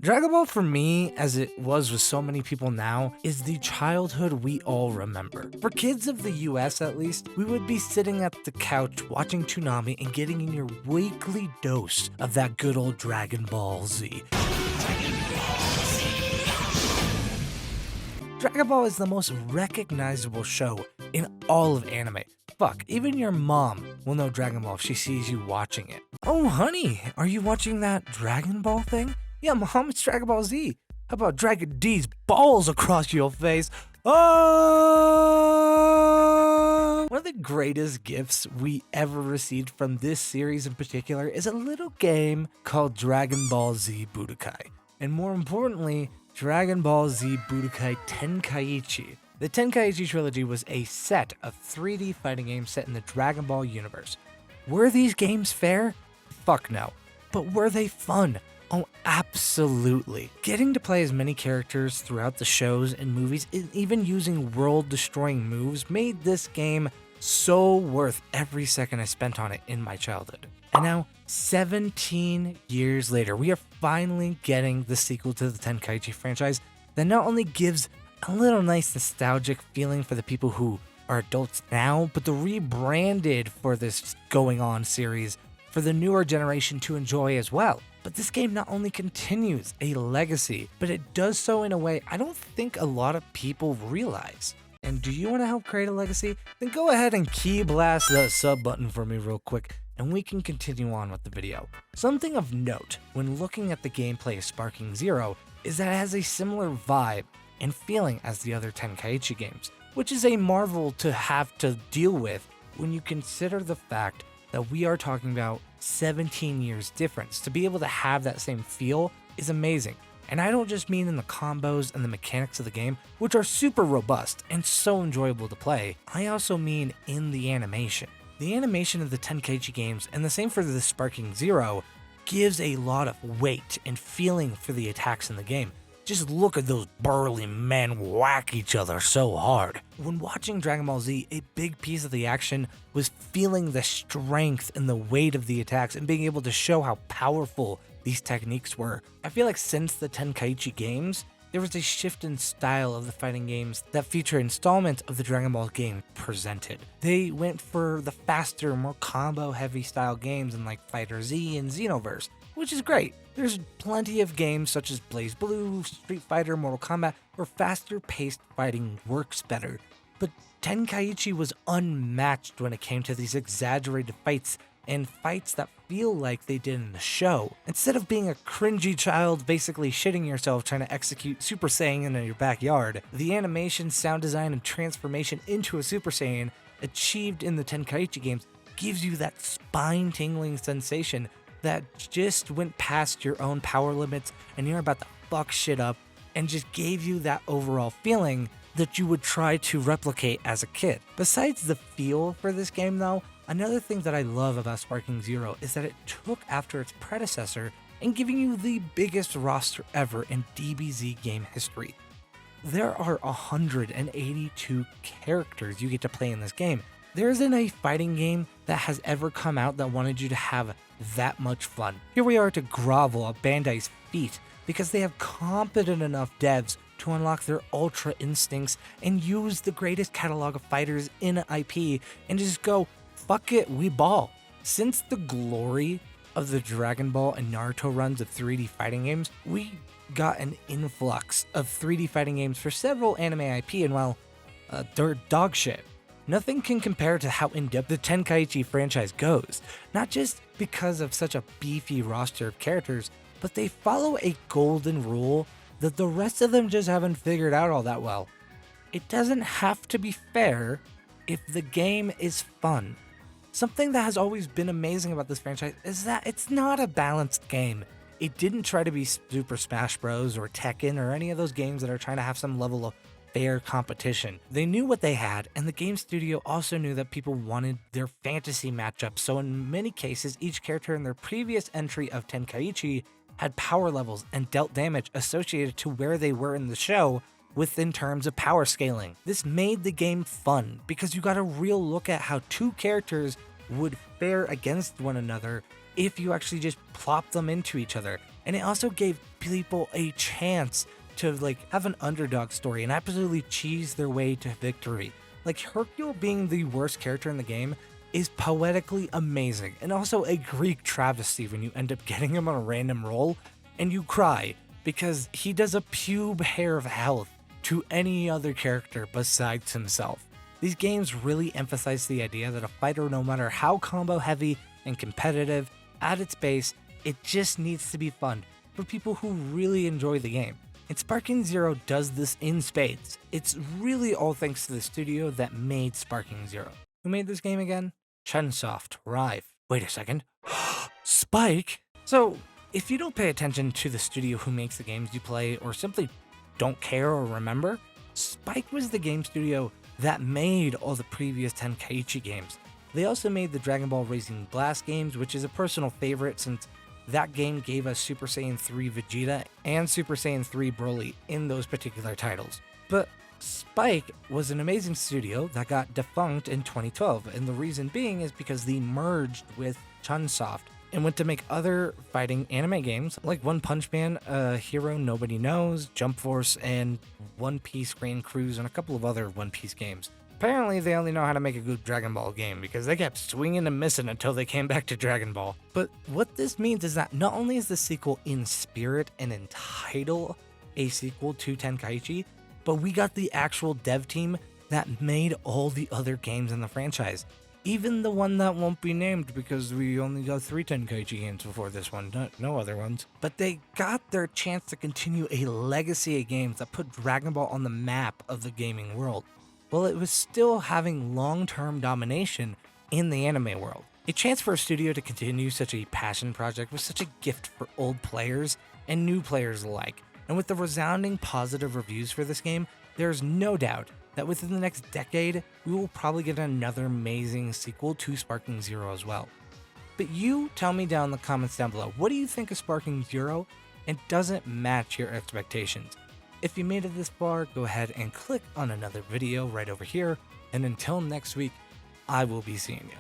Dragon Ball for me, as it was with so many people now, is the childhood we all remember. For kids of the US at least, we would be sitting at the couch watching Toonami and getting in your weekly dose of that good old Dragon Ball Z. Dragon Ball is the most recognizable show in all of anime. Fuck, even your mom will know Dragon Ball if she sees you watching it. Oh honey, are you watching that Dragon Ball thing? Yeah, Mom, it's Dragon Ball Z. How about Dragon D's balls across your face? Oh! One of the greatest gifts we ever received from this series in particular is a little game called Dragon Ball Z Budokai. And more importantly, Dragon Ball Z Budokai Tenkaichi. The Tenkaichi trilogy was a set of 3D fighting games set in the Dragon Ball universe. Were these games fair? Fuck no. But were they fun? Oh, absolutely. Getting to play as many characters throughout the shows and movies, and even using world-destroying moves, made this game so worth every second I spent on it in my childhood. And now, 17 years later, we are finally getting the sequel to the Tenkaichi franchise that not only gives a little nice nostalgic feeling for the people who are adults now, but the rebranded for this going on series for the newer generation to enjoy as well. But this game not only continues a legacy, but it does so in a way I don't think a lot of people realize. And do you want to help create a legacy? Then go ahead and key blast that sub button for me real quick, and we can continue on with the video. Something of note when looking at the gameplay of Sparking Zero is that it has a similar vibe and feeling as the other Tenkaichi games, which is a marvel to have to deal with when you consider the fact that we are talking about 17 years difference. To be able to have that same feel is amazing. And I don't just mean in the combos and the mechanics of the game, which are super robust and so enjoyable to play. I also mean in the animation. The animation of the Tenkaichi games, and the same for the Sparking Zero, gives a lot of weight and feeling for the attacks in the game. Just look at those burly men whack each other so hard. When watching Dragon Ball Z, a big piece of the action was feeling the strength and the weight of the attacks and being able to show how powerful these techniques were. I feel like since the Tenkaichi games, there was a shift in style of the fighting games that feature installments of the Dragon Ball game presented. They went for the faster, more combo-heavy style games in like Fighter Z and Xenoverse, which is great. There's plenty of games such as BlazBlue, Street Fighter, Mortal Kombat, where faster-paced fighting works better. But Tenkaichi was unmatched when it came to these exaggerated fights and fights that feel like they did in the show. Instead of being a cringy child basically shitting yourself trying to execute Super Saiyan in your backyard, the animation, sound design, and transformation into a Super Saiyan achieved in the Tenkaichi games gives you that spine-tingling sensation that just went past your own power limits and you're about to fuck shit up, and just gave you that overall feeling that you would try to replicate as a kid. Besides the feel for this game though, another thing that I love about Sparking Zero is that it took after its predecessor and giving you the biggest roster ever in DBZ game history. There are 182 characters you get to play in this game. There isn't a fighting game that has ever come out that wanted you to have that much fun. Here we are to grovel at Bandai's feet because they have competent enough devs to unlock their ultra instincts and use the greatest catalog of fighters in an IP and just go, fuck it, we ball. Since the glory of the Dragon Ball and Naruto runs of 3D fighting games, we got an influx of 3D fighting games for several anime IP, and well, they're dog shit. Nothing can compare to how in-depth the Tenkaichi franchise goes, not just because of such a beefy roster of characters, but they follow a golden rule that the rest of them just haven't figured out all that well. It doesn't have to be fair if the game is fun. Something that has always been amazing about this franchise is that it's not a balanced game. It didn't try to be Super Smash Bros. Or Tekken or any of those games that are trying to have some level of fair competition. They knew what they had, and the game studio also knew that people wanted their fantasy matchups, so in many cases, each character in their previous entry of Tenkaichi had power levels and dealt damage associated to where they were in the show within terms of power scaling. This made the game fun because you got a real look at how two characters would fare against one another if you actually just plop them into each other. And it also gave people a chance to like have an underdog story and absolutely cheese their way to victory. Like Hercule being the worst character in the game is poetically amazing, and also a Greek travesty when you end up getting him on a random roll and you cry because he does a pube hair of health to any other character besides himself. These games really emphasize the idea that a fighter, no matter how combo heavy and competitive, at its base, it just needs to be fun for people who really enjoy the game. And Sparking Zero does this in spades. It's really all thanks to the studio that made Sparking Zero. Who made this game again? Chunsoft, Rive. Wait a second. Spike? So, if you don't pay attention to the studio who makes the games you play, or simply don't care or remember, Spike was the game studio that made all the previous Tenkaichi games. They also made the Dragon Ball Racing Blast games, which is a personal favorite since that game gave us Super Saiyan 3 Vegeta and Super Saiyan 3 Broly in those particular titles. But Spike was an amazing studio that got defunct in 2012, and the reason being is because they merged with Chunsoft and went to make other fighting anime games like One Punch Man, Hero Nobody Knows, Jump Force, and One Piece Grand Cruise, and a couple of other One Piece games. Apparently, they only know how to make a good Dragon Ball game because they kept swinging and missing until they came back to Dragon Ball. But what this means is that not only is the sequel in spirit and in title a sequel to Tenkaichi, but we got the actual dev team that made all the other games in the franchise. Even the one that won't be named because we only got 3 Tenkaichi games before this one, no other ones. But they got their chance to continue a legacy of games that put Dragon Ball on the map of the gaming world, while it was still having long-term domination in the anime world. A chance for a studio to continue such a passion project was such a gift for old players and new players alike. And with the resounding positive reviews for this game, there's no doubt that within the next decade, we will probably get another amazing sequel to Sparking Zero as well. But you tell me down in the comments down below, what do you think of Sparking Zero, and does it match your expectations? If you made it this far, go ahead and click on another video right over here, and until next week, I will be seeing you.